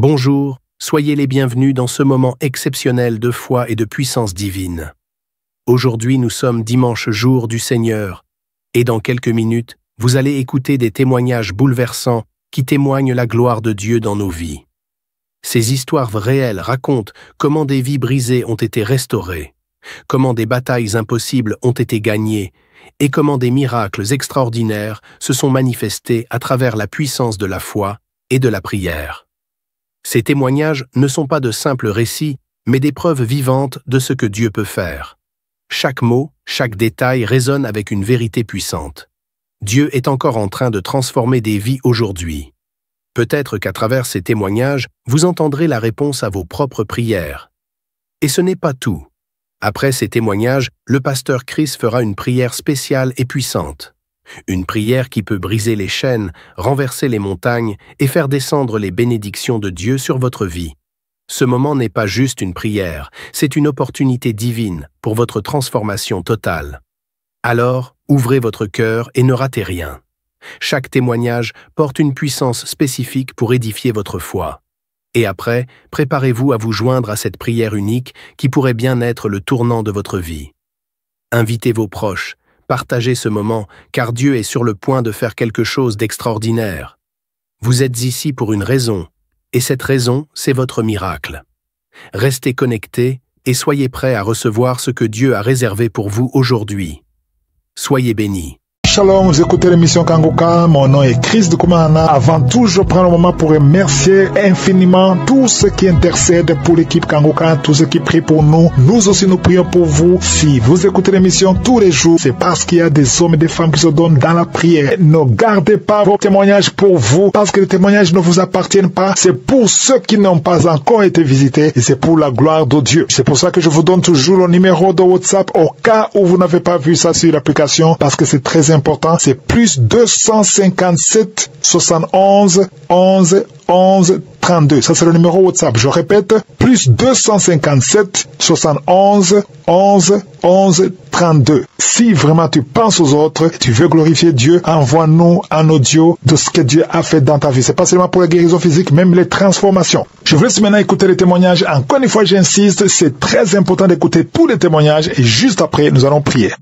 Bonjour, soyez les bienvenus dans ce moment exceptionnel de foi et de puissance divine. Aujourd'hui, nous sommes dimanche jour du Seigneur, et dans quelques minutes, vous allez écouter des témoignages bouleversants qui témoignent la gloire de Dieu dans nos vies. Ces histoires réelles racontent comment des vies brisées ont été restaurées, comment des batailles impossibles ont été gagnées, et comment des miracles extraordinaires se sont manifestés à travers la puissance de la foi et de la prière. Ces témoignages ne sont pas de simples récits, mais des preuves vivantes de ce que Dieu peut faire. Chaque mot, chaque détail résonne avec une vérité puissante. Dieu est encore en train de transformer des vies aujourd'hui. Peut-être qu'à travers ces témoignages, vous entendrez la réponse à vos propres prières. Et ce n'est pas tout. Après ces témoignages, le pasteur Chris fera une prière spéciale et puissante. Une prière qui peut briser les chaînes, renverser les montagnes et faire descendre les bénédictions de Dieu sur votre vie. Ce moment n'est pas juste une prière, c'est une opportunité divine pour votre transformation totale. Alors, ouvrez votre cœur et ne ratez rien. Chaque témoignage porte une puissance spécifique pour édifier votre foi. Et après, préparez-vous à vous joindre à cette prière unique qui pourrait bien être le tournant de votre vie. Invitez vos proches. Partagez ce moment, car Dieu est sur le point de faire quelque chose d'extraordinaire. Vous êtes ici pour une raison, et cette raison, c'est votre miracle. Restez connectés et soyez prêts à recevoir ce que Dieu a réservé pour vous aujourd'hui. Soyez bénis. Shalom, vous écoutez l'émission Kangoka, mon nom est Chris Dukumana. Avant tout, je prends le moment pour remercier infiniment tous ceux qui intercèdent pour l'équipe Kangoka, tous ceux qui prient pour nous. Nous aussi, nous prions pour vous. Si vous écoutez l'émission tous les jours, c'est parce qu'il y a des hommes et des femmes qui se donnent dans la prière. Ne gardez pas vos témoignages pour vous, parce que les témoignages ne vous appartiennent pas. C'est pour ceux qui n'ont pas encore été visités et c'est pour la gloire de Dieu. C'est pour ça que je vous donne toujours le numéro de WhatsApp au cas où vous n'avez pas vu ça sur l'application, parce que c'est très important. C'est plus 257 71 11 11 32. Ça, c'est le numéro WhatsApp. Je répète, plus 257 71 11 11 32. Si vraiment tu penses aux autres, tu veux glorifier Dieu, envoie-nous un audio de ce que Dieu a fait dans ta vie. C'est pas seulement pour la guérison physique, même les transformations. Je vous laisse maintenant écouter les témoignages. Encore une fois, j'insiste, c'est très important d'écouter tous les témoignages et juste après, nous allons prier.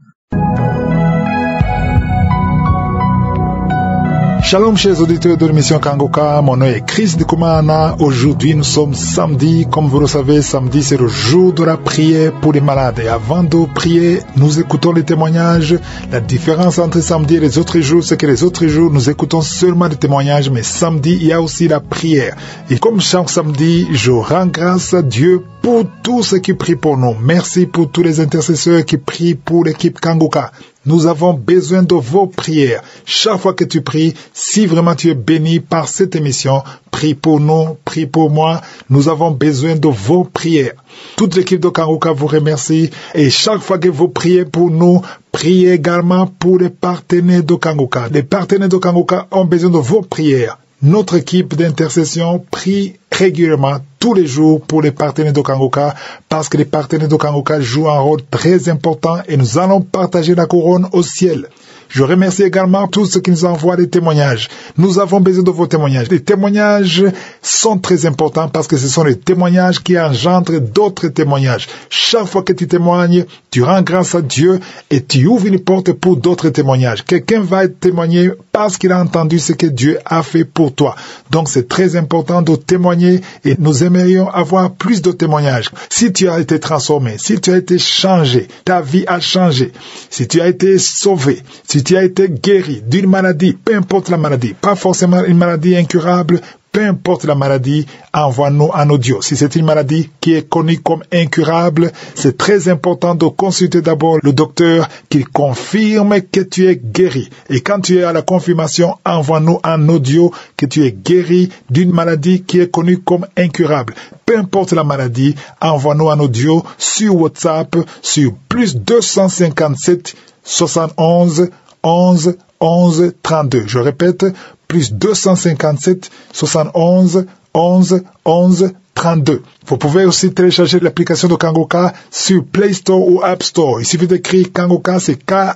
Shalom chers auditeurs de l'émission Kangoka, mon nom est Chris Dukumana. Aujourd'hui nous sommes samedi, comme vous le savez, samedi c'est le jour de la prière pour les malades. Et avant de prier, nous écoutons les témoignages. La différence entre samedi et les autres jours, c'est que les autres jours nous écoutons seulement des témoignages, mais samedi il y a aussi la prière. Et comme chaque samedi, je rends grâce à Dieu pour tous ceux qui prient pour nous. Merci pour tous les intercesseurs qui prient pour l'équipe Kangoka. Nous avons besoin de vos prières. Chaque fois que tu pries, si vraiment tu es béni par cette émission, prie pour nous, prie pour moi. Nous avons besoin de vos prières. Toute l'équipe de Kangoka vous remercie. Et chaque fois que vous priez pour nous, priez également pour les partenaires de Kangoka. Les partenaires de Kangoka ont besoin de vos prières. Notre équipe d'intercession prie régulièrement, tous les jours, pour les partenaires de Kangoka, parce que les partenaires de Kangoka jouent un rôle très important et nous allons partager la couronne au ciel. Je remercie également tous ceux qui nous envoient des témoignages. Nous avons besoin de vos témoignages. Les témoignages sont très importants parce que ce sont les témoignages qui engendrent d'autres témoignages. Chaque fois que tu témoignes, tu rends grâce à Dieu et tu ouvres une porte pour d'autres témoignages. Quelqu'un va témoigner parce qu'il a entendu ce que Dieu a fait pour toi. Donc c'est très important de témoigner et nous aimerions avoir plus de témoignages. Si tu as été transformé, si tu as été changé, ta vie a changé, si tu as été sauvé, si tu as été guéri d'une maladie, peu importe la maladie, pas forcément une maladie incurable, peu importe la maladie, envoie-nous un audio. Si c'est une maladie qui est connue comme incurable, c'est très important de consulter d'abord le docteur qui confirme que tu es guéri. Et quand tu es à la confirmation, envoie-nous un audio que tu es guéri d'une maladie qui est connue comme incurable. Peu importe la maladie, envoie-nous un audio sur WhatsApp sur plus 257 71 11 11 32. Je répète, plus 257 71 11 11 32. 32. Vous pouvez aussi télécharger l'application de Kangoka sur Play Store ou App Store. Il suffit d'écrire Kangoka, c'est K-A-N-G-U-K-A.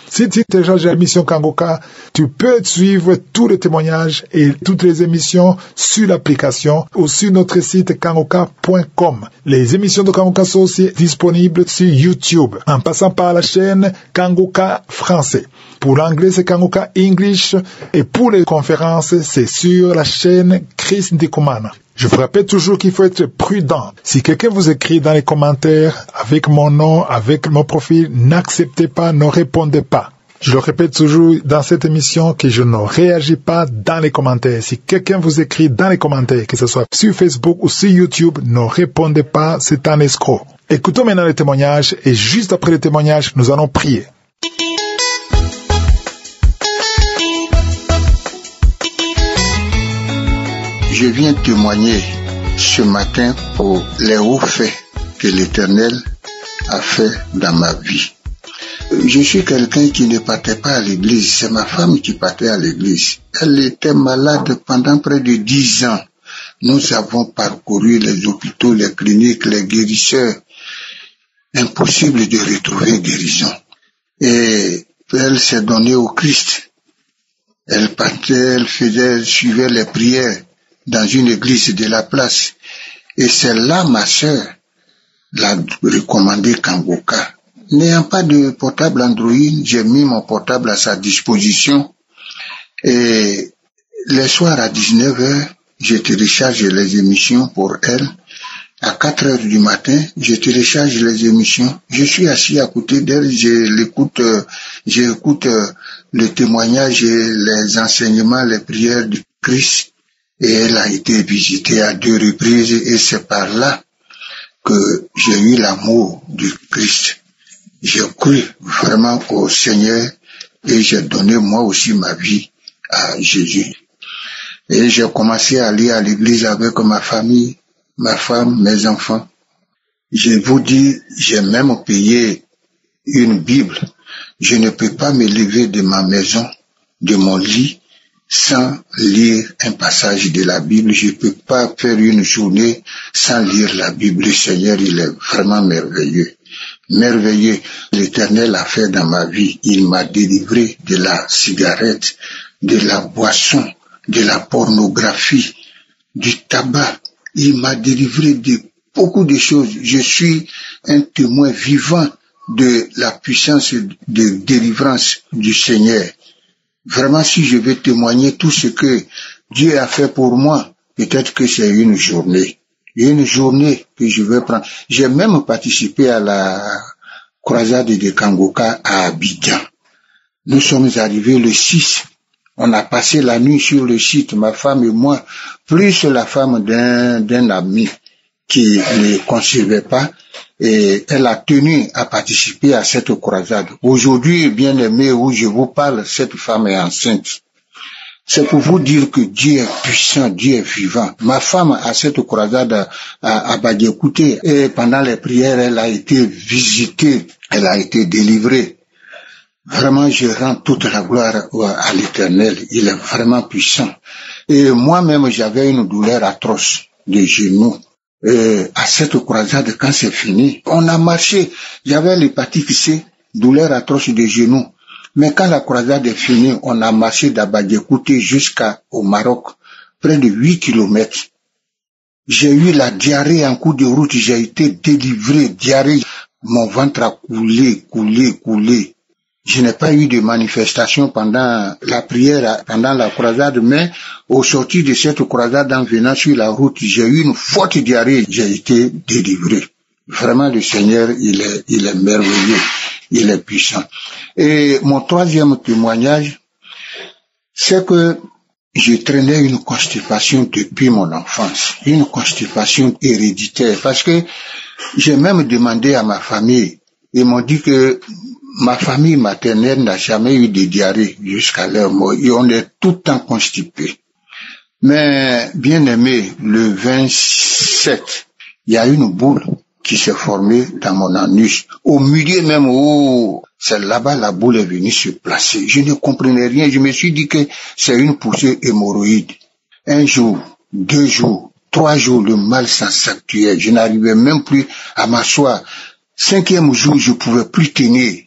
Si tu télécharges l'émission Kangoka, tu peux suivre tous les témoignages et toutes les émissions sur l'application ou sur notre site kangoka.com. Les émissions de Kangoka sont aussi disponibles sur YouTube en passant par la chaîne Kangoka français. Pour l'anglais, c'est Kangoka English et pour les conférences, c'est sur la chaîne Chris Ndikumana. Je vous rappelle toujours qu'il faut être prudent. Si quelqu'un vous écrit dans les commentaires avec mon nom, avec mon profil, n'acceptez pas, ne répondez pas. Je le répète toujours dans cette émission que je ne réagis pas dans les commentaires. Si quelqu'un vous écrit dans les commentaires, que ce soit sur Facebook ou sur YouTube, ne répondez pas, c'est un escroc. Écoutons maintenant les témoignages et juste après les témoignages, nous allons prier. Je viens témoigner ce matin pour les hauts faits que l'Éternel a fait dans ma vie. Je suis quelqu'un qui ne partait pas à l'église. C'est ma femme qui partait à l'église. Elle était malade pendant près de 10 ans. Nous avons parcouru les hôpitaux, les cliniques, les guérisseurs. Impossible de retrouver guérison. Et elle s'est donnée au Christ. Elle partait, elle suivait les prières dans une église de la place. Et c'est là, ma sœur l'a recommandé Kangoka. N'ayant pas de portable Android, j'ai mis mon portable à sa disposition. Et les soirs à 19h, je télécharge les émissions pour elle. À 4h du matin, je télécharge les émissions. Je suis assis à côté d'elle, j'écoute le témoignage et les enseignements, les prières du Christ. Et elle a été visitée à 2 reprises et c'est par là que j'ai eu l'amour du Christ. J'ai cru vraiment au Seigneur et j'ai donné moi aussi ma vie à Jésus. Et j'ai commencé à aller à l'église avec ma famille, ma femme, mes enfants. Je vous dis, j'ai même payé une Bible. Je ne peux pas me lever de ma maison, de mon lit, sans lire un passage de la Bible. Je ne peux pas faire une journée sans lire la Bible. Le Seigneur, il est vraiment merveilleux. Merveilleux. L'Éternel a fait dans ma vie. Il m'a délivré de la cigarette, de la boisson, de la pornographie, du tabac. Il m'a délivré de beaucoup de choses. Je suis un témoin vivant de la puissance de délivrance du Seigneur. Vraiment, si je vais témoigner tout ce que Dieu a fait pour moi, peut-être que c'est une journée que je vais prendre. J'ai même participé à la croisade de Kangoka à Abidjan. Nous sommes arrivés le 6. On a passé la nuit sur le site, ma femme et moi, plus la femme d'un ami qui ne concevait pas. Et elle a tenu à participer à cette croisade. Aujourd'hui, bien aimé, où je vous parle, cette femme est enceinte. C'est pour vous dire que Dieu est puissant, Dieu est vivant. Ma femme, à cette croisade, a écouté. Et pendant les prières, elle a été visitée, elle a été délivrée. Vraiment, je rends toute la gloire à l'Éternel. Il est vraiment puissant. Et moi-même, j'avais une douleur atroce de genoux. À cette croisade, quand c'est fini, on a marché. J'avais l'hépatite C, douleur atroce de genoux. Mais quand la croisade est finie, on a marché d'Abadiekoute jusqu'au Maroc, près de 8 kilomètres. J'ai eu la diarrhée en cours de route, j'ai été délivré, diarrhée. Mon ventre a coulé. Je n'ai pas eu de manifestation pendant la prière, pendant la croisade, mais au sortir de cette croisade, en venant sur la route, j'ai eu une forte diarrhée, j'ai été délivré. Vraiment, le Seigneur, il est merveilleux, il est puissant. Et mon troisième témoignage, c'est que je traînais une constipation depuis mon enfance, une constipation héréditaire, parce que j'ai même demandé à ma famille, ils m'ont dit que ma famille maternelle n'a jamais eu de diarrhée jusqu'à leur mort, et on est tout le temps constipé. Mais, bien aimé, le 27, il y a une boule qui s'est formée dans mon anus. Au milieu même où c'est là-bas la boule est venue se placer. Je ne comprenais rien. Je me suis dit que c'est une poussée hémorroïde. Un jour, 2 jours, 3 jours, le mal s'actuait. Je n'arrivais même plus à m'asseoir. 5e jour, je pouvais plus tenir.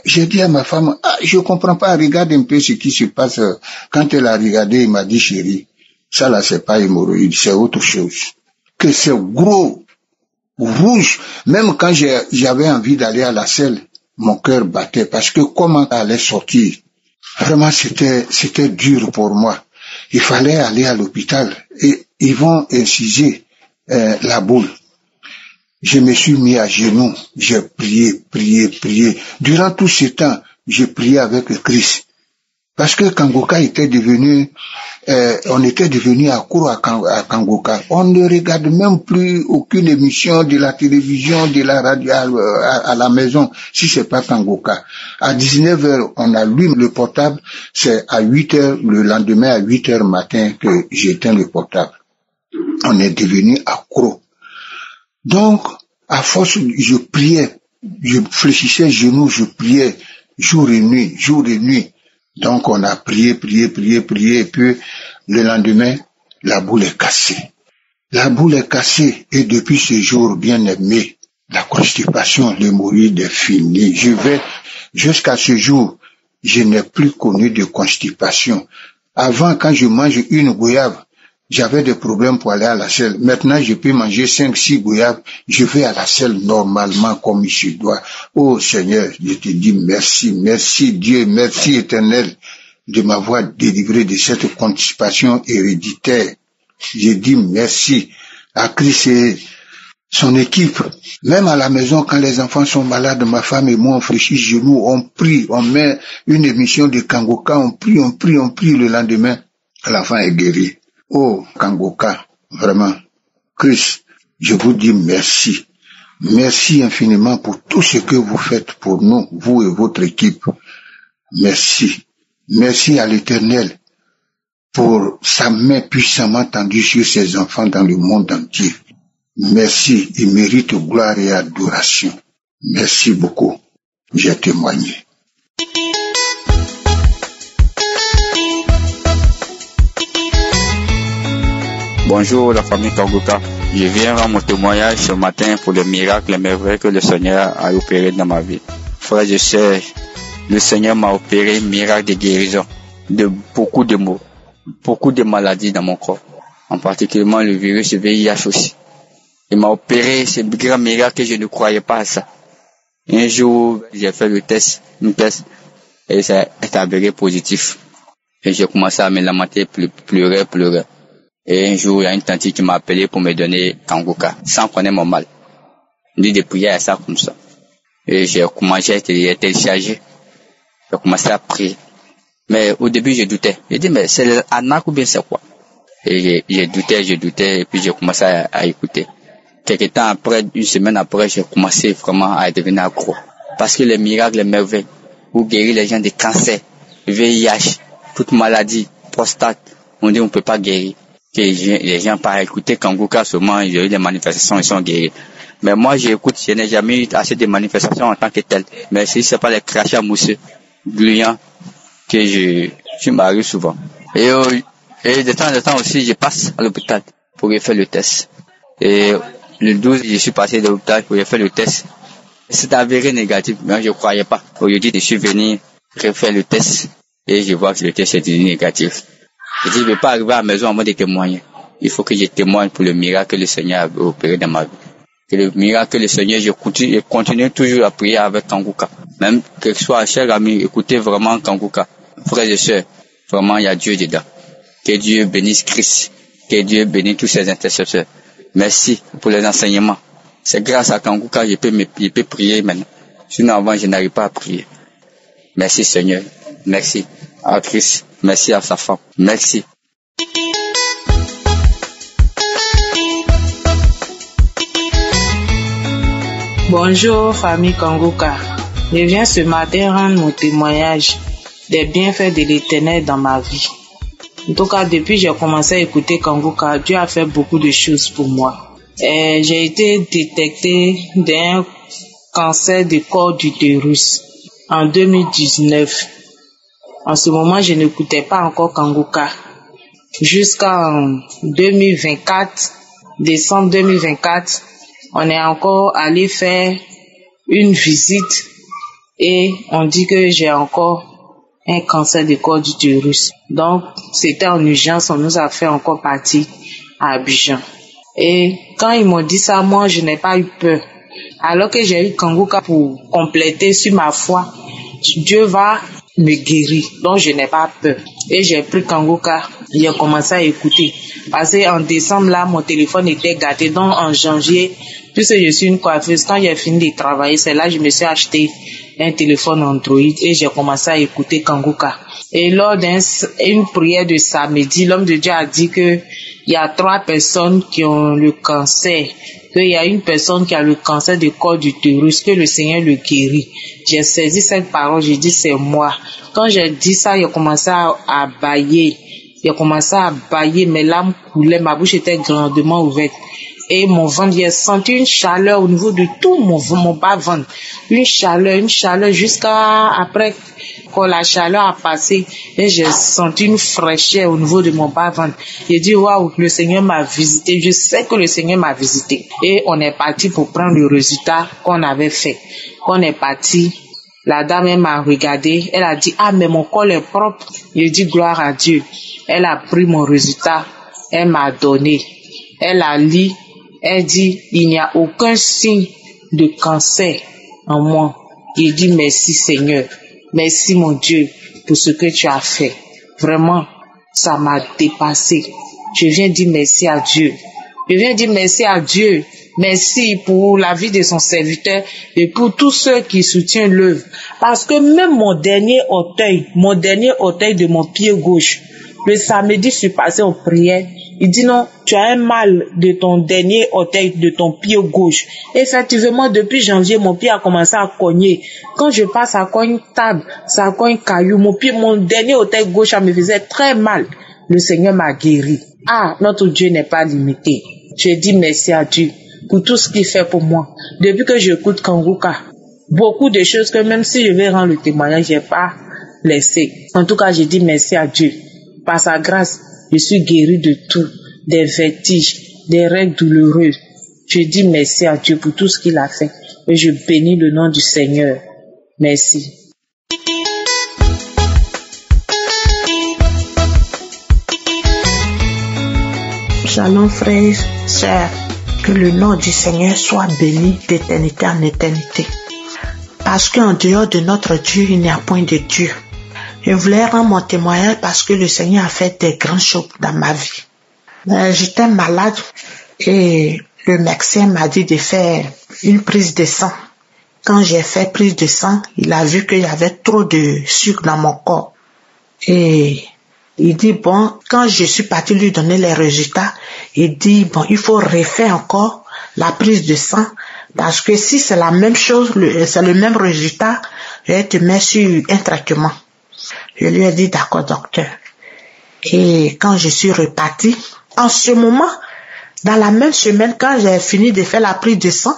J'ai dit à ma femme, je comprends pas, regarde un peu ce qui se passe. Quand elle a regardé, elle m'a dit, chérie, ça là, c'est pas hémorroïde, c'est autre chose. Que c'est gros, rouge. Même quand j'avais envie d'aller à la selle, mon cœur battait parce que comment allait sortir? Vraiment, c'était dur pour moi. Il fallait aller à l'hôpital et ils vont inciser la boule. Je me suis mis à genoux, j'ai prié. Durant tout ce temps, j'ai prié avec le Christ. Parce que Kangoka était devenu, on était devenu accro à Kangoka. On ne regarde même plus aucune émission de la télévision, de la radio à la maison, si c'est pas Kangoka. À 19h, on allume le portable, c'est à 8h, le lendemain à 8h matin que j'éteins le portable. On est devenu accro. Donc, à force, je priais, je fléchissais genoux, je priais jour et nuit. Donc, on a prié, et puis le lendemain, la boule est cassée. La boule est cassée, et depuis ce jour, bien aimé, la constipation, l'hémorroïde est finie. Jusqu'à ce jour, je n'ai plus connu de constipation. Avant, quand je mange une goyave, j'avais des problèmes pour aller à la selle. Maintenant, je peux manger 5-6 goyaves. Je vais à la selle normalement comme il se doit. Oh Seigneur, je te dis merci Dieu, merci Éternel de m'avoir délivré de cette constipation héréditaire. Je dis merci à Christ et son équipe. Même à la maison, quand les enfants sont malades, ma femme et moi, on fléchit genoux, on prie, on met une émission de Kangoka, on prie. Le lendemain, l'enfant est guéri. Oh, Kangoka, vraiment, Christ, je vous dis merci. Merci infiniment pour tout ce que vous faites pour nous, vous et votre équipe. Merci. Merci à l'Éternel pour sa main puissamment tendue sur ses enfants dans le monde entier. Merci, il mérite gloire et adoration. Merci beaucoup. J'ai témoigné. Bonjour la famille Kangoka, je viens rendre mon témoignage ce matin pour le miracle et merveille que le Seigneur a opéré dans ma vie. Frères et sœurs, le Seigneur m'a opéré un miracle de guérison de beaucoup de maux, beaucoup de maladies dans mon corps, en particulier le virus VIH aussi. Il m'a opéré ce grand miracle que je ne croyais pas à ça. Un jour, j'ai fait le test, et ça est avéré positif. Et j'ai commencé à me lamenter, pleurer. Et un jour, il y a une tante qui m'a appelé pour me donner Kangoka, sans connaître mon mal. Il dit de prier à ça comme ça. Et j'ai commencé à télécharger. J'ai commencé à prier. Mais au début, je doutais. J'ai dit, mais c'est l'arnaque ou bien c'est quoi? Et j'ai douté, et puis j'ai commencé à écouter. Quelques temps après, une semaine après, j'ai commencé vraiment à devenir accro. Parce que les miracles, les merveilles, vous guérir les gens des cancers, VIH, toute maladie, prostate, on dit on peut pas guérir. Que les gens pas écouter Kangoka seulement, ils ont eu des manifestations, ils sont guéris. Mais moi, j'écoute, je n'ai jamais eu assez de manifestations en tant que tel. Mais si c'est pas les crachats mousseux, gluants, que je m'arrive souvent. Et de temps en temps aussi, je passe à l'hôpital pour y faire le test. Et le 12, je suis passé à l'hôpital pour y faire le test. C'est avéré négatif, mais je croyais pas. Aujourd'hui, je suis venu refaire le test et je vois que le test est devenu négatif. Je dis, je ne vais pas arriver à la maison à moi de témoigner. Il faut que je témoigne pour le miracle que le Seigneur a opéré dans ma vie. Que le miracle que le Seigneur, je continue toujours à prier avec Kangoka. Même que ce soit, chers amis, écoutez vraiment Kangoka. Frères et sœurs, vraiment, il y a Dieu dedans. Que Dieu bénisse Christ. Que Dieu bénisse tous ses intercesseurs. Merci pour les enseignements. C'est grâce à Kangoka que je peux prier maintenant. Sinon, avant, je n'arrive pas à prier. Merci Seigneur. Merci à Christ. Merci à sa femme. Merci. Bonjour famille Kangoka. Je viens ce matin rendre mon témoignage des bienfaits de l'Éternel dans ma vie. En tout cas, depuis que j'ai commencé à écouter Kangoka, Dieu a fait beaucoup de choses pour moi. J'ai été détectée d'un cancer du corps d'utérus en 2019. En ce moment, je n'écoutais pas encore Kangoka. jusqu'en 2024, décembre 2024, on est encore allé faire une visite et on dit que j'ai encore un cancer du col de l'utérus. Donc, c'était en urgence, on nous a fait encore partir à Abidjan. Et quand ils m'ont dit ça, moi, je n'ai pas eu peur. Alors que j'ai eu Kanguka pour compléter sur ma foi, Dieu va me guérir. Donc, je n'ai pas peur. Et j'ai pris Kanguka, j'ai commencé à écouter. Parce qu'en décembre, là, mon téléphone était gâté. Donc, en janvier, puisque je suis une coiffeuse, quand j'ai fini de travailler, c'est là que je me suis acheté un téléphone Android et j'ai commencé à écouter Kanguka. Et lors d'une prière de samedi, l'homme de Dieu a dit que il y a 3 personnes qui ont le cancer, qu'il y a une personne qui a le cancer du col de l'utérus, que le Seigneur le guérit. J'ai saisi cette parole, j'ai dit c'est moi. Quand j'ai dit ça, j'ai commencé à bâiller. J'ai commencé à bâiller, mes larmes coulaient, ma bouche était grandement ouverte. Et mon ventre, j'ai senti une chaleur au niveau de tout mon bas-ventre. Une chaleur jusqu'à après quand la chaleur a passé et j'ai senti une fraîcheur au niveau de mon bas-ventre. J'ai dit, waouh, le Seigneur m'a visité. Je sais que le Seigneur m'a visité. Et on est parti pour prendre le résultat qu'on avait fait. Quand on est parti, la dame, elle m'a regardé. Elle a dit, ah, mais mon col est propre. J'ai dit, gloire à Dieu. Elle a pris mon résultat. Elle m'a donné. Elle a lu. Elle dit, il n'y a aucun signe de cancer en moi. J'ai dit, merci Seigneur. Merci mon Dieu pour ce que tu as fait. Vraiment, ça m'a dépassé. Je viens dire merci à Dieu. Je viens dire merci à Dieu. Merci pour la vie de son serviteur et pour tous ceux qui soutiennent l'œuvre. Parce que même mon dernier orteil de mon pied gauche, le samedi, je suis passé en prière. Il dit non, tu as un mal de ton dernier orteil, de ton pied gauche. Effectivement, depuis janvier, mon pied a commencé à cogner. Quand je passe, ça cogne table, ça cogne caillou. Mon dernier orteil gauche, ça me faisait très mal. Le Seigneur m'a guéri. Ah, notre Dieu n'est pas limité. Je dis merci à Dieu pour tout ce qu'il fait pour moi. Depuis que j'écoute Kanguka, beaucoup de choses que même si je vais rendre le témoignage, j'ai pas laissé. En tout cas, je dis merci à Dieu. Par sa grâce, je suis guéri de tout, des vertiges, des règles douloureuses. Je dis merci à Dieu pour tout ce qu'il a fait et je bénis le nom du Seigneur. Merci. Shalom frères, sœurs, que le nom du Seigneur soit béni d'éternité en éternité. Parce qu'en dehors de notre Dieu, il n'y a point de Dieu. Je voulais rendre mon témoignage parce que le Seigneur a fait des grandes choses dans ma vie. J'étais malade et le médecin m'a dit de faire une prise de sang. Quand j'ai fait prise de sang, il a vu qu'il y avait trop de sucre dans mon corps. Et il dit, bon, quand je suis parti lui donner les résultats, il dit, bon, il faut refaire encore la prise de sang parce que si c'est la même chose, c'est le même résultat, je vais te mettre sur un traitement. Je lui ai dit, d'accord, docteur. Et quand je suis reparti, en ce moment, dans la même semaine, quand j'ai fini de faire la prise de sang,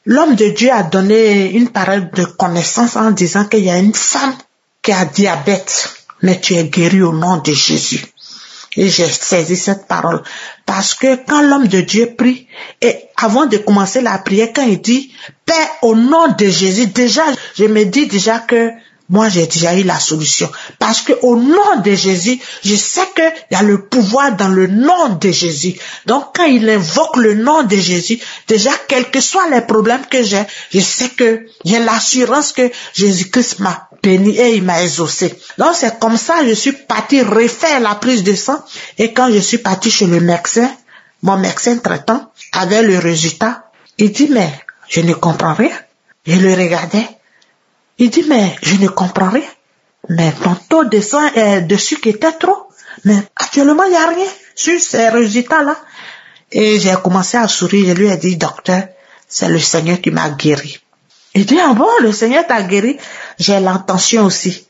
l'homme de Dieu a donné une parole de connaissance en disant qu'il y a une femme qui a diabète, mais tu es guéri au nom de Jésus. Et j'ai saisi cette parole. Parce que quand l'homme de Dieu prie, et avant de commencer la prière, quand il dit, Père, au nom de Jésus, déjà, je me dis déjà que moi, j'ai déjà eu la solution. Parce que au nom de Jésus, je sais qu'il y a le pouvoir dans le nom de Jésus. Donc, quand il invoque le nom de Jésus, déjà, quels que soient les problèmes que j'ai, je sais que j'ai l'assurance que Jésus-Christ m'a béni et il m'a exaucé. Donc, c'est comme ça que je suis parti refaire la prise de sang. Et quand je suis parti chez le médecin, mon médecin traitant avait le résultat. Il dit, mais je ne comprends rien. Je le regardais. Il dit, mais je ne comprends rien. Mais ton taux de sang et de sucre était trop. Mais actuellement, il n'y a rien sur ces résultats-là. Et j'ai commencé à sourire. Je lui ai dit, docteur, c'est le Seigneur qui m'a guéri. Il dit, ah bon, le Seigneur t'a guéri? J'ai l'intention aussi.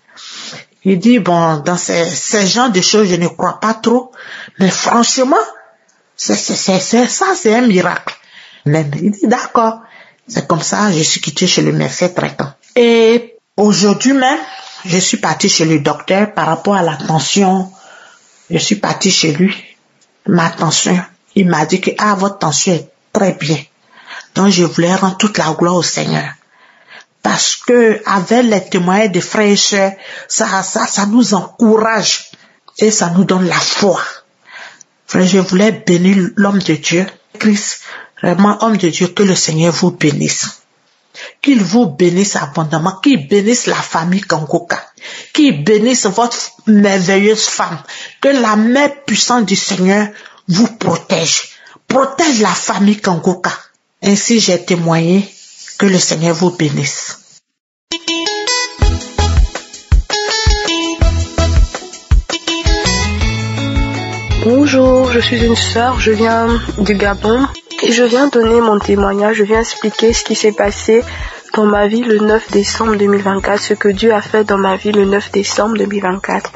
Il dit, bon, dans ces genres de choses, je ne crois pas trop. Mais franchement, c'est un miracle. Mais il dit, d'accord. C'est comme ça, je suis quitté chez le médecin traitant. Et aujourd'hui même, je suis partie chez le docteur par rapport à la tension Je suis partie chez lui. Ma tension, il m'a dit que votre tension est très bien. Donc je voulais rendre toute la gloire au Seigneur. Parce que avec les témoignages des frères et sœurs, ça nous encourage et ça nous donne la foi. Frère, je voulais bénir l'homme de Dieu, Christ, vraiment homme de Dieu, que le Seigneur vous bénisse. Qu'il vous bénisse abondamment, qu'il bénisse la famille Kangoka, qu'il bénisse votre merveilleuse femme, que la main puissante du Seigneur vous protège la famille Kangoka. Ainsi j'ai témoigné, que le Seigneur vous bénisse. Bonjour, je suis une sœur, je viens du Gabon et je viens donner mon témoignage, je viens expliquer ce qui s'est passé dans ma vie le 9 décembre 2024, ce que Dieu a fait dans ma vie le 9 décembre 2024.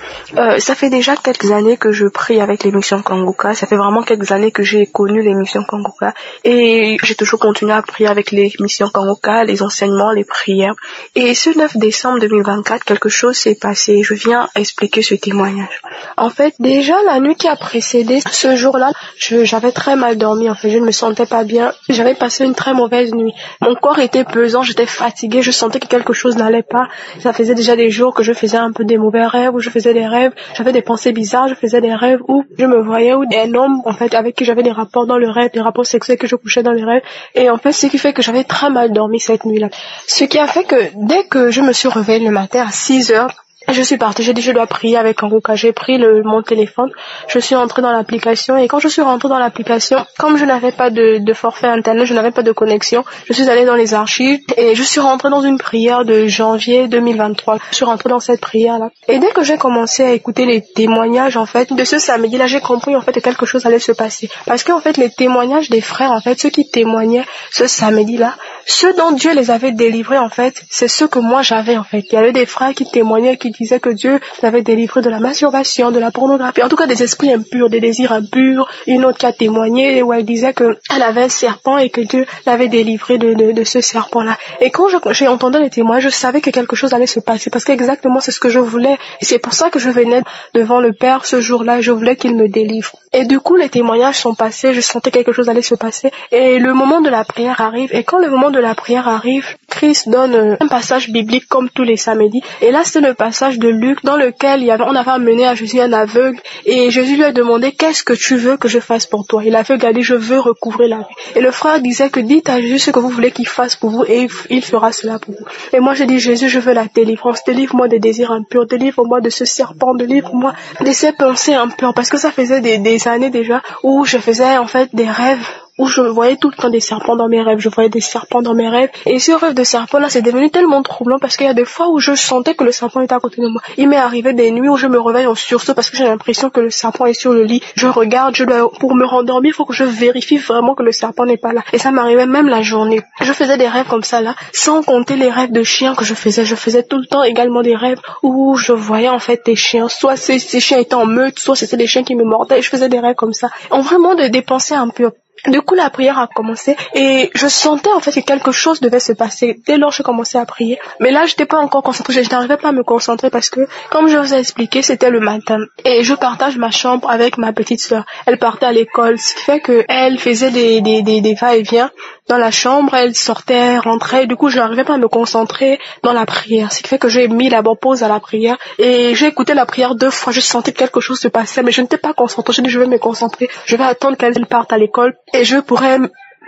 Ça fait déjà quelques années que je prie avec l'émission Kangoka, ça fait vraiment quelques années que j'ai connu l'émission Kangoka et j'ai toujours continué à prier avec l'émission Kangoka, les enseignements, les prières. Et ce 9 décembre 2024, quelque chose s'est passé, je viens expliquer ce témoignage. En fait, déjà la nuit qui a précédé ce jour-là, j'avais très mal dormi, en fait, je ne me sentais pas bien, j'avais passé une très mauvaise nuit. Mon corps était pesant, j'étais fatiguée, je sentais que quelque chose n'allait pas. Ça faisait déjà des jours que je faisais un peu des mauvais rêves, où je faisais des rêves, j'avais des pensées bizarres, je faisais des rêves où je me voyais où un homme, en fait, avec qui j'avais des rapports dans le rêve, des rapports sexuels que je couchais dans les rêves. Et en fait, ce qui fait que j'avais très mal dormi cette nuit-là. Ce qui a fait que dès que je me suis réveillée le matin à 6 heures, je suis partie, j'ai dit je dois prier avec Kangoka, j'ai pris mon téléphone, je suis entrée dans l'application et quand je suis rentrée dans l'application, comme je n'avais pas de forfait internet, je n'avais pas de connexion, je suis allée dans les archives et je suis rentrée dans une prière de janvier 2023. Je suis rentrée dans cette prière-là. Et dès que j'ai commencé à écouter les témoignages en fait de ce samedi-là, j'ai compris en fait que quelque chose allait se passer. Parce que en fait les témoignages des frères, en fait, ceux qui témoignaient ce samedi-là, ceux dont Dieu les avait délivrés en fait, c'est ceux que moi j'avais en fait. Il y avait des frères qui témoignaient, qui disait que Dieu l'avait délivré de la masturbation, de la pornographie, en tout cas des esprits impurs, des désirs impurs. Une autre qui a témoigné où elle disait qu'elle avait un serpent et que Dieu l'avait délivré de ce serpent-là. Et quand j'ai entendu les témoignages, je savais que quelque chose allait se passer parce qu'exactement c'est ce que je voulais. Et c'est pour ça que je venais devant le Père ce jour-là, je voulais qu'il me délivre. Et du coup, les témoignages sont passés, je sentais que quelque chose allait se passer. Et le moment de la prière arrive. Et quand le moment de la prière arrive, Christ donne un passage biblique comme tous les samedis. Et là, c'est le passage de Luc dans lequel on avait amené à Jésus un aveugle. Et Jésus lui a demandé, qu'est-ce que tu veux que je fasse pour toi? Et l'aveugle a dit, je veux recouvrer la vue. Et le frère disait que dites à Jésus ce que vous voulez qu'il fasse pour vous et il fera cela pour vous. Et moi, j'ai dit, Jésus, je veux la délivrance. Délivre-moi des désirs impurs. Délivre-moi de ce serpent. Délivre-moi de ces pensées impures. Parce que ça faisait des années déjà où je faisais en fait des rêves où je voyais tout le temps des serpents dans mes rêves, je voyais des serpents dans mes rêves, et ce rêve de serpent là c'est devenu tellement troublant parce qu'il y a des fois où je sentais que le serpent était à côté de moi. Il m'est arrivé des nuits où je me réveille en sursaut parce que j'ai l'impression que le serpent est sur le lit, je regarde, pour me rendormir, il faut que je vérifie vraiment que le serpent n'est pas là, et ça m'arrivait même la journée. Je faisais des rêves comme ça là, sans compter les rêves de chiens que je faisais tout le temps également des rêves où je voyais en fait des chiens, soit ces chiens étaient en meute, soit c'était des chiens qui me mordaient, et je faisais des rêves comme ça, en vraiment des pensées impures. Du coup, la prière a commencé et je sentais en fait que quelque chose devait se passer dès lors que je commençais à prier. Mais là, j'étais pas encore concentrée, je n'arrivais pas à me concentrer parce que, comme je vous ai expliqué, c'était le matin. Et je partage ma chambre avec ma petite sœur. Elle partait à l'école, ce qui fait qu'elle faisait des va-et-vient dans la chambre, elle sortait, rentrait. Du coup, je n'arrivais pas à me concentrer dans la prière. Ce qui fait que j'ai mis d'abord pause à la prière et j'ai écouté la prière 2 fois. Je sentais que quelque chose se passait, mais je n'étais pas concentrée. J'ai dit, je vais me concentrer. Je vais attendre qu'elle parte à l'école et je pourrais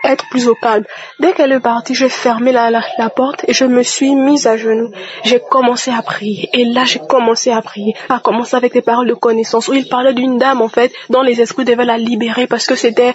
être plus au calme. Dès qu'elle est partie, j'ai fermé la porte et je me suis mise à genoux. J'ai commencé à prier. Et là, j'ai commencé à prier. À commencer avec des paroles de connaissance où il parlait d'une dame, en fait, dont les esprits devaient la libérer parce que c'était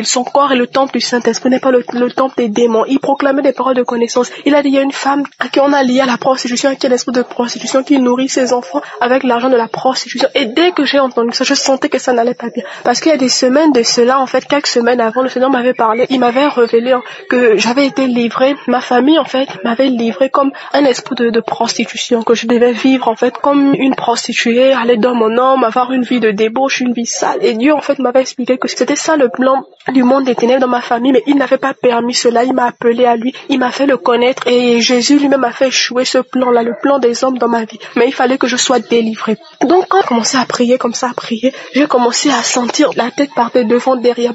son corps et le temple du Saint-Esprit n'est pas le temple des démons. Il proclamait des paroles de connaissance. Il a dit, il y a une femme à qui on a lié à la prostitution, qui a l'esprit de prostitution, qui nourrit ses enfants avec l'argent de la prostitution. Et dès que j'ai entendu ça, je sentais que ça n'allait pas bien. Parce qu'il y a des semaines de cela, en fait, quelques semaines avant, le Seigneur m'avait parlé. Il m'avait révélé que j'avais été livrée. Ma famille, en fait, m'avait livrée comme un esprit de prostitution, que je devais vivre, en fait, comme une prostituée, aller dans mon homme, avoir une vie de débauche, une vie sale. Et Dieu, en fait, m'avait expliqué que c'était ça le plan du monde des ténèbres dans ma famille, mais il n'avait pas permis cela. Il m'a appelé à lui, il m'a fait le connaître, et Jésus lui-même a fait échouer ce plan-là, le plan des hommes dans ma vie. Mais il fallait que je sois délivrée. Donc, quand j'ai commencé à prier comme ça, à prier, j'ai commencé à sentir la tête partir devant, derrière,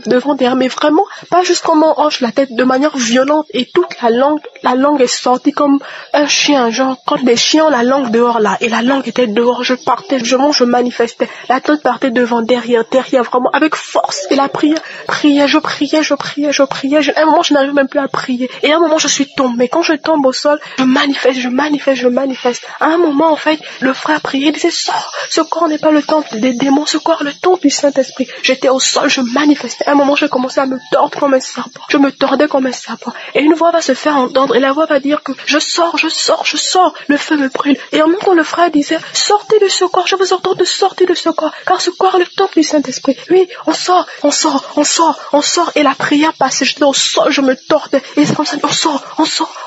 mais vraiment, pas juste comme on hanche la tête, de manière violente, et toute la langue est sortie comme un chien, genre, quand les chiens ont la langue dehors là, et la langue était dehors, je manifestais, la tête partait devant, derrière, vraiment, avec force, et la prière, je priais, à un moment, je n'arrive même plus à prier, et à un moment, je suis tombée, quand je tombe au sol, je manifeste, à un moment, en fait, le frère priait, il disait, sors, ce corps n'est pas le temple des démons, ce corps, le temple du Saint-Esprit. J'étais au sol, je manifestais, à un moment, je commençais à me tordre comme un serpent, je me tordais comme un serpent, et une voix va se faire entendre, et la voix va dire que je sors, le feu me brûle, et en même temps, le frère disait, sortez de ce corps, je vous ordonne de sortir de ce corps, car ce corps est le temple du Saint-Esprit. Oui, on sort, et la prière passait, j'étais au sol, je me tordais, et c'est comme ça, on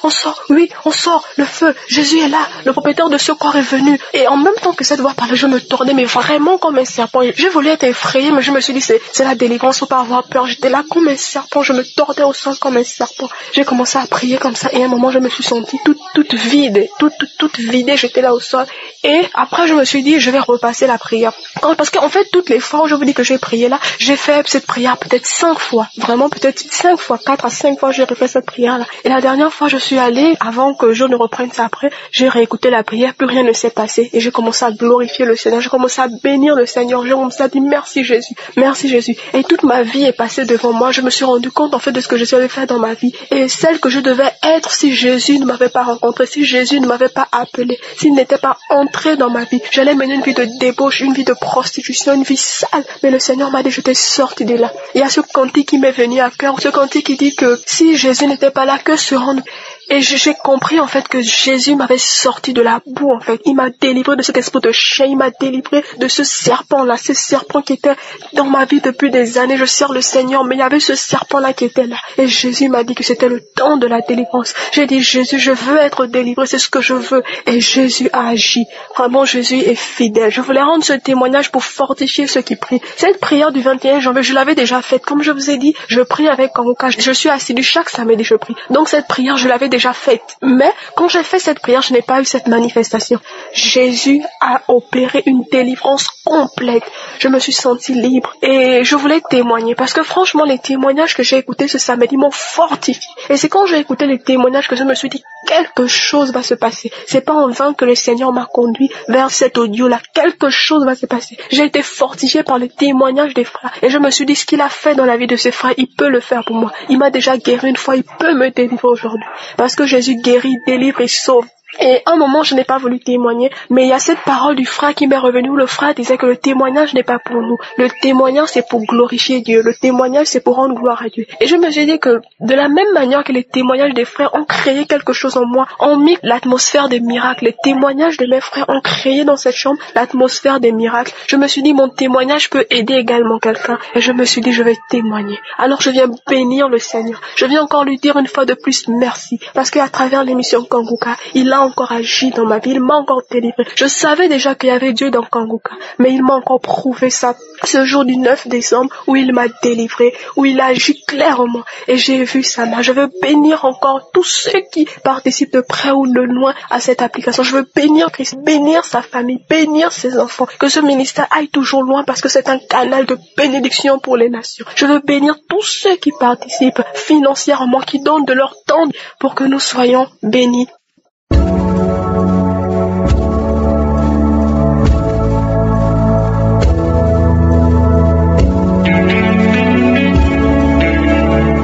sort, oui, on sort, le feu, Jésus est là, le propriétaire de ce corps est venu, et en même temps que cette voix parlait, je me tordais, mais vraiment comme un serpent. Je voulais être effrayée, mais je me suis dit, c'est la délivrance, faut pas avoir peur. J'étais là comme un serpent, je me tordais au sol comme un serpent. J'ai commencé à prier comme ça, et à un moment, je me suis sentie toute vide, toute vidée, j'étais là au sol. Et après, je me suis dit, je vais repasser la prière. Parce qu'en fait, toutes les fois où je vous dis que j'ai prié là, j'ai fait cette prière peut-être 5 fois. Vraiment, peut-être 5 fois, 4 à 5 fois, j'ai refait cette prière là. Et la dernière fois, je suis allée, avant que je ne reprenne ça après, j'ai réécouté la prière, plus rien ne s'est passé. Et j'ai commencé à glorifier le Seigneur, j'ai commencé à bénir le Seigneur, j'ai commencé à dire merci Jésus. Et toute ma vie est passée devant moi, je me suis rendu compte en fait de ce que je devais faire dans ma vie. Et celle que je devais être si Jésus ne m'avait pas rencontré, si Jésus ne m'avait pas appelé, s'il n'était pas entré dans ma vie, j'allais mener une vie de débauche, une vie de prostitution, une vie sale. Mais le Seigneur m'a dit, je t'ai sorti de là. Il y a ce cantique qui m'est venu à cœur, ce cantique qui dit que si Jésus n'était pas là, que serons-nous? Et j'ai compris en fait que Jésus m'avait sorti de la boue en fait. Il m'a délivré de cet esprit de chien, il m'a délivré de ce serpent là, ce serpent qui était dans ma vie depuis des années. Je sers le Seigneur, mais il y avait ce serpent là qui était là. Et Jésus m'a dit que c'était le temps de la délivrance. J'ai dit, Jésus, je veux être délivré, c'est ce que je veux. Et Jésus a agi. Vraiment, Jésus est fidèle. Je voulais rendre ce témoignage pour fortifier ceux qui prient. Cette prière du 21 janvier, je l'avais déjà faite. Comme je vous ai dit, je prie avec Kangoka. Je suis assidue chaque samedi, je prie. Donc cette prière, je l'avais déjà faite. Mais quand j'ai fait cette prière, je n'ai pas eu cette manifestation. Jésus a opéré une délivrance complète. Je me suis sentie libre et je voulais témoigner parce que franchement, les témoignages que j'ai écoutés ce samedi m'ont fortifié. Et c'est quand j'ai écouté les témoignages que je me suis dit quelque chose va se passer. C'est pas en vain que le Seigneur m'a conduit vers cet audio-là. Quelque chose va se passer. J'ai été fortifiée par les témoignages des frères et je me suis dit ce qu'il a fait dans la vie de ses frères, il peut le faire pour moi. Il m'a déjà guéri une fois, il peut me délivrer aujourd'hui. Parce que Jésus guérit, délivre et sauve. Et à un moment, je n'ai pas voulu témoigner, mais il y a cette parole du frère qui m'est revenue où le frère disait que le témoignage n'est pas pour nous. Le témoignage, c'est pour glorifier Dieu. Le témoignage, c'est pour rendre gloire à Dieu. Et je me suis dit que de la même manière que les témoignages des frères ont créé quelque chose en moi, ont mis l'atmosphère des miracles. Les témoignages de mes frères ont créé dans cette chambre l'atmosphère des miracles. Je me suis dit, mon témoignage peut aider également quelqu'un. Et je me suis dit, je vais témoigner. Alors je viens bénir le Seigneur. Je viens encore lui dire une fois de plus merci. Parce qu'à travers l'émission Kangoka, il a encore agi dans ma vie, il m'a encore délivré. Je savais déjà qu'il y avait Dieu dans Kangoka, mais il m'a encore prouvé ça ce jour du 9 décembre où il m'a délivré, où il a agi clairement et j'ai vu sa main. Je veux bénir encore tous ceux qui participent de près ou de loin à cette application. Je veux bénir Christ, bénir sa famille, bénir ses enfants, que ce ministère aille toujours loin parce que c'est un canal de bénédiction pour les nations. Je veux bénir tous ceux qui participent financièrement, qui donnent de leur temps pour que nous soyons bénis.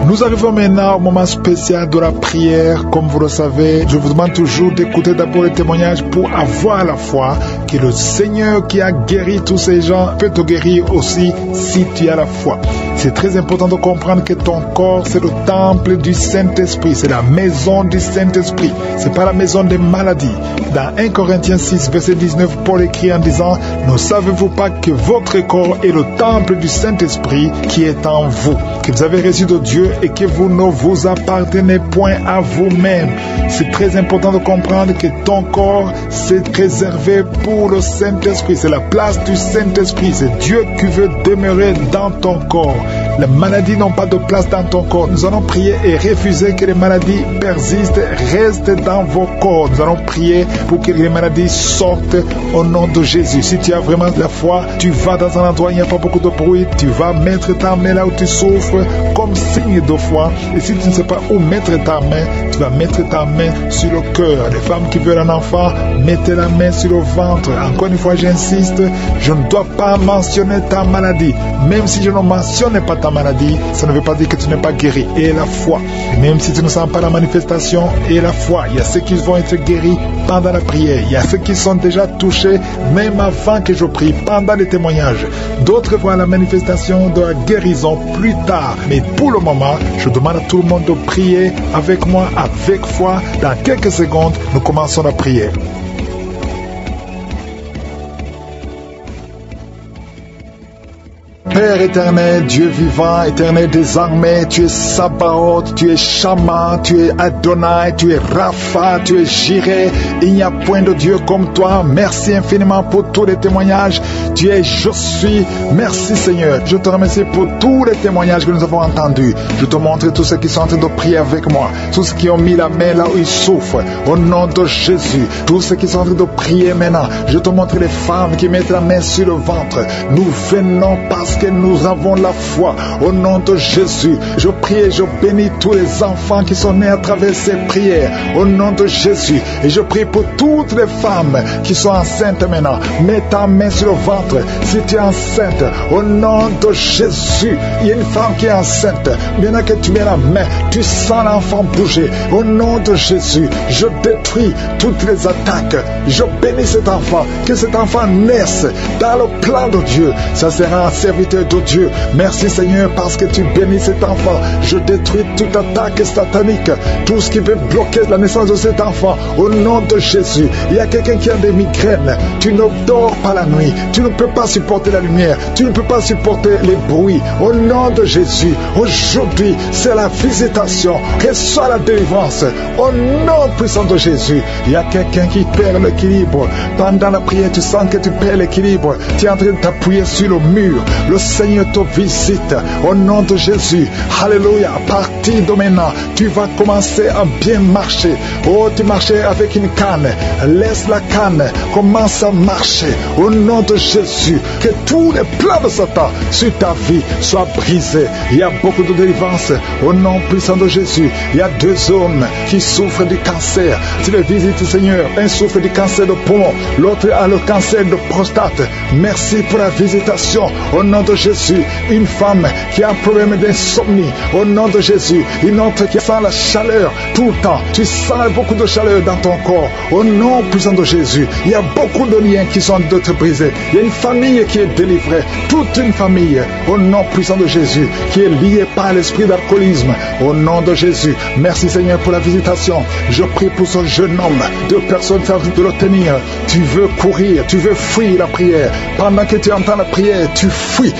Nous arrivons maintenant au moment spécial de la prière. Comme vous le savez, je vous demande toujours d'écouter d'abord les témoignages pour avoir la foi que le Seigneur qui a guéri tous ces gens peut te guérir aussi si tu as la foi. C'est très important de comprendre que ton corps, c'est le temple du Saint-Esprit. C'est la maison du Saint-Esprit. C'est pas la maison des maladies. Dans 1 Corinthiens 6, verset 19, Paul écrit en disant, ne savez-vous pas que votre corps est le temple du Saint-Esprit qui est en vous, que vous avez reçu de Dieu et que vous ne vous appartenez point à vous-même. C'est très important de comprendre que ton corps, c'est réservé pour le Saint-Esprit. C'est la place du Saint-Esprit. C'est Dieu qui veut demeurer dans ton corps. Les maladies n'ont pas de place dans ton corps. Nous allons prier et refuser que les maladies persistent, restent dans vos corps. Nous allons prier pour que les maladies sortent au nom de Jésus. Si tu as vraiment la foi, tu vas dans un endroit où il n'y a pas beaucoup de bruit, tu vas mettre ta main là où tu souffres comme signe de foi. Et si tu ne sais pas où mettre ta main, tu vas mettre ta main sur le cœur. Les femmes qui veulent un enfant, mettez la main sur le ventre. Encore une fois, j'insiste, je ne dois pas mentionner ta maladie. Même si je ne mentionne pas ta maladie, ça ne veut pas dire que tu n'es pas guéri. Et la foi, même si tu ne sens pas la manifestation, et la foi, il y a ceux qui vont être guéris pendant la prière. Il y a ceux qui sont déjà touchés même avant que je prie, pendant les témoignages. D'autres voient la manifestation de la guérison plus tard. Mais pour le moment, je demande à tout le monde de prier avec moi, avec foi. Dans quelques secondes, nous commençons la prière. Père éternel, Dieu vivant, éternel des armées, tu es Sabaoth, tu es Shama, tu es Adonai, tu es Rapha, tu es Jireh. Il n'y a point de Dieu comme toi. Merci infiniment pour tous les témoignages. Tu es Je suis. Merci Seigneur. Je te remercie pour tous les témoignages que nous avons entendus. Je te montre tous ceux qui sont en train de prier avec moi, tous ceux qui ont mis la main là où ils souffrent. Au nom de Jésus, tous ceux qui sont en train de prier maintenant, je te montre les femmes qui mettent la main sur le ventre. Nous venons parce que nous avons la foi. Au nom de Jésus, je prie et je bénis tous les enfants qui sont nés à travers ces prières. Au nom de Jésus, et je prie pour toutes les femmes qui sont enceintes maintenant. Mets ta main sur le ventre si tu es enceinte. Au nom de Jésus, il y a une femme qui est enceinte. Maintenant que tu mets la main, tu sens l'enfant bouger. Au nom de Jésus, je détruis toutes les attaques. Je bénis cet enfant. Que cet enfant naisse dans le plan de Dieu. Ça sera un serviteur de Dieu. Merci Seigneur parce que tu bénis cet enfant. Je détruis toute attaque satanique, tout ce qui peut bloquer la naissance de cet enfant. Au nom de Jésus, il y a quelqu'un qui a des migraines. Tu ne dors pas la nuit. Tu ne peux pas supporter la lumière. Tu ne peux pas supporter les bruits. Au nom de Jésus, aujourd'hui, c'est la visitation. Reçois la délivrance. Au nom puissant de Jésus, il y a quelqu'un qui perd l'équilibre. Pendant la prière, tu sens que tu perds l'équilibre. Tu es en train de t'appuyer sur le mur. Le Seigneur te visite au nom de Jésus. Alléluia. À partir de maintenant, tu vas commencer à bien marcher. Oh, tu marchais avec une canne. Laisse la canne. Commence à marcher au nom de Jésus. Que tous les plans de Satan sur ta vie soient brisés. Il y a beaucoup de délivrance au nom puissant de Jésus. Il y a 2 hommes qui souffrent du cancer. Tu les visites, Seigneur. Un souffre du cancer de poumon, l'autre a le cancer de prostate. Merci pour la visitation. Au nom de Jésus, une femme qui a un problème d'insomnie, au nom de Jésus, une autre qui sent la chaleur tout le temps, tu sens beaucoup de chaleur dans ton corps, au nom puissant de Jésus, il y a beaucoup de liens qui sont d'être brisés, il y a une famille qui est délivrée, toute une famille, au nom puissant de Jésus, qui est liée par l'esprit d'alcoolisme, au nom de Jésus. Merci Seigneur pour la visitation. Je prie pour ce jeune homme, 2 personnes savent de le tenir, tu veux courir, tu veux fuir la prière, pendant que tu entends la prière, tu fuis,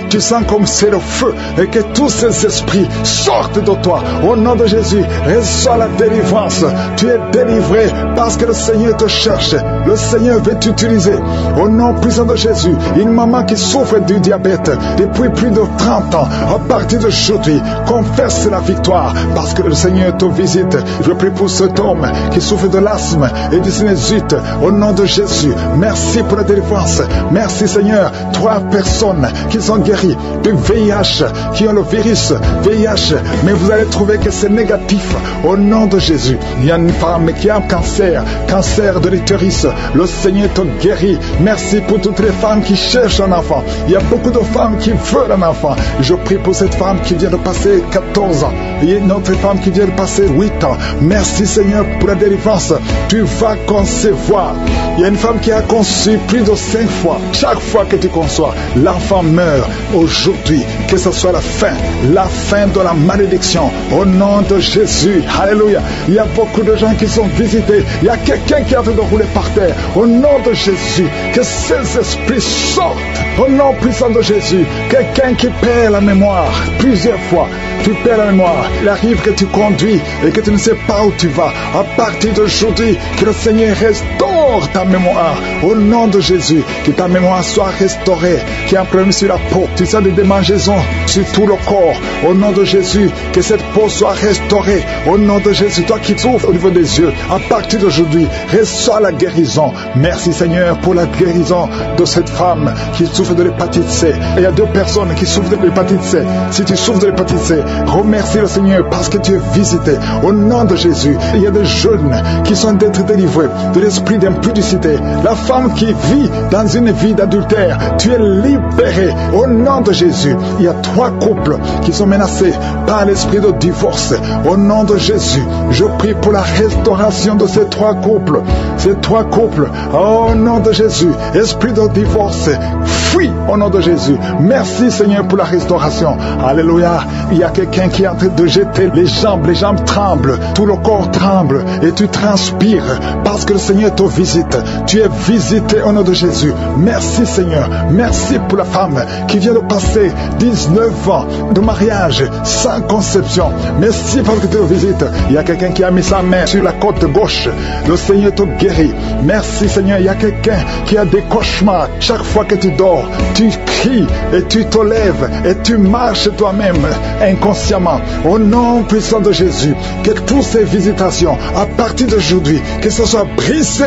tu sens comme c'est le feu et que tous ces esprits sortent de toi. Au nom de Jésus, reçois la délivrance. Tu es délivré parce que le Seigneur te cherche. Le Seigneur veut t'utiliser. Au nom puissant de Jésus, une maman qui souffre du diabète depuis plus de 30 ans, à partir d'aujourd'hui, confesse la victoire parce que le Seigneur te visite. Je prie pour cet homme qui souffre de l'asthme et du sinusite. Au nom de Jésus, merci pour la délivrance. Merci Seigneur. 3 personnes qui sont guéries du VIH, qui ont le virus VIH, mais vous allez trouver que c'est négatif. Au nom de Jésus, il y a une femme qui a un cancer de l'utérus. Le Seigneur te guérit. Merci pour toutes les femmes qui cherchent un enfant. Il y a beaucoup de femmes qui veulent un enfant. Je prie pour cette femme qui vient de passer 14 ans. Il y a une autre femme qui vient de passer 8 ans. Merci Seigneur pour la délivrance. Tu vas concevoir. Il y a une femme qui a conçu plus de 5 fois. Chaque fois que tu conçois, l'enfant enfants meurent aujourd'hui. Que ce soit la fin de la malédiction. Au nom de Jésus, alléluia. Il y a beaucoup de gens qui sont visités. Il y a quelqu'un qui est en train de rouler par terre. Au nom de Jésus, que ces esprits sortent. Au nom puissant de Jésus, quelqu'un qui perd la mémoire plusieurs fois. Tu perds la mémoire. Il arrive que tu conduis et que tu ne sais pas où tu vas. À partir d'aujourd'hui, que le Seigneur restaure ta mémoire. Au nom de Jésus, que ta mémoire soit restaurée. Qui a un problème sur la peau, tu sens des démangeaisons sur tout le corps. Au nom de Jésus, que cette peau soit restaurée. Au nom de Jésus, toi qui souffres au niveau des yeux, à partir d'aujourd'hui, reçois la guérison. Merci Seigneur pour la guérison de cette femme qui souffre de l'hépatite C. Et il y a 2 personnes qui souffrent de l'hépatite C. Si tu souffres de l'hépatite C, remercie le Seigneur parce que tu es visité. Au nom de Jésus, il y a des jeunes qui sont d'être délivrés de l'esprit d'impudicité. La femme qui vit dans une vie d'adultère, tu es libéré. Au nom de Jésus, il y a 3 couples qui sont menacés par l'esprit de divorce. Au nom de Jésus, je prie pour la restauration de ces 3 couples. Ces 3 couples, au nom de Jésus, esprit de divorce, fuis au nom de Jésus. Merci Seigneur pour la restauration. Alléluia. Il y a quelqu'un qui est en train de jeter les jambes tremblent, tout le corps tremble et tu transpires parce que le Seigneur te visite. Tu es visité au nom de Jésus. Merci Seigneur. Merci pour la femme qui vient de passer 19 ans de mariage sans conception. Merci parce que tu te visites. Il y a quelqu'un qui a mis sa main sur la côte gauche. Le Seigneur te guérit. Merci Seigneur. Il y a quelqu'un qui a des cauchemars. Chaque fois que tu dors, tu cries et tu te lèves et tu marches toi-même inconsciemment. Au nom puissant de Jésus, que toutes ces visitations, à partir d'aujourd'hui, que ce soit brisé.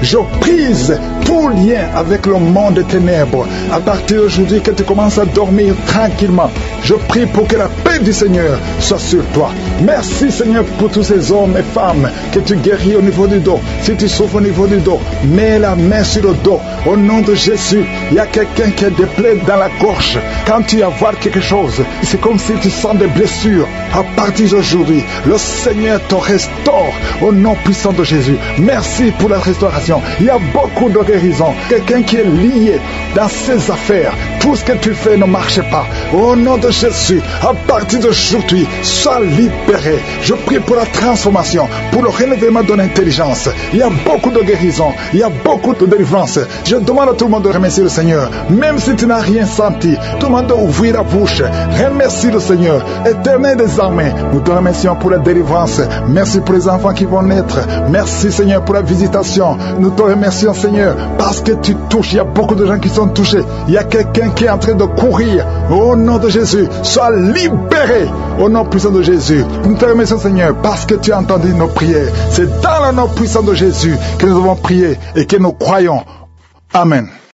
Je brise tout lien avec le monde des ténèbres. À partir d'aujourd'hui, que tu commences à dormir tranquillement. Je prie pour que la paix du Seigneur soit sur toi. Merci Seigneur pour tous ces hommes et femmes que tu guéris au niveau du dos. Si tu souffres au niveau du dos, mets la main sur le dos. Au nom de Jésus, il y a quelqu'un qui a des plaies dans la gorge. Quand tu vas voir quelque chose, c'est comme si tu sens des blessures. À partir d'aujourd'hui, le Seigneur te restaure au nom puissant de Jésus. Merci pour la restauration. Il y a beaucoup de guérisons. Quelqu'un qui est lié dans ses affaires. Tout ce que tu fais ne marche pas. Au nom de Jésus, à partir d'aujourd'hui, sois libéré. Je prie pour la transformation, pour le renouvellement de l'intelligence. Il y a beaucoup de guérisons. Il y a beaucoup de délivrance. Je demande à tout le monde de remercier le Seigneur. Même si tu n'as rien senti, tout le monde doit ouvrir la bouche. Remercie le Seigneur. Éternel des armées, nous te remercions pour la délivrance. Merci pour les enfants qui vont naître. Merci Seigneur pour la visitation. Nous te remercions Seigneur parce que tu touches. Il y a beaucoup de gens qui sont touchés. Il y a quelqu'un qui est en train de courir. Au nom de Jésus, sois libéré. Au nom puissant de Jésus. Nous te remercions Seigneur parce que tu as entendu nos prières. C'est dans le nom puissant de Jésus que nous avons prié et que nous croyons. Amen.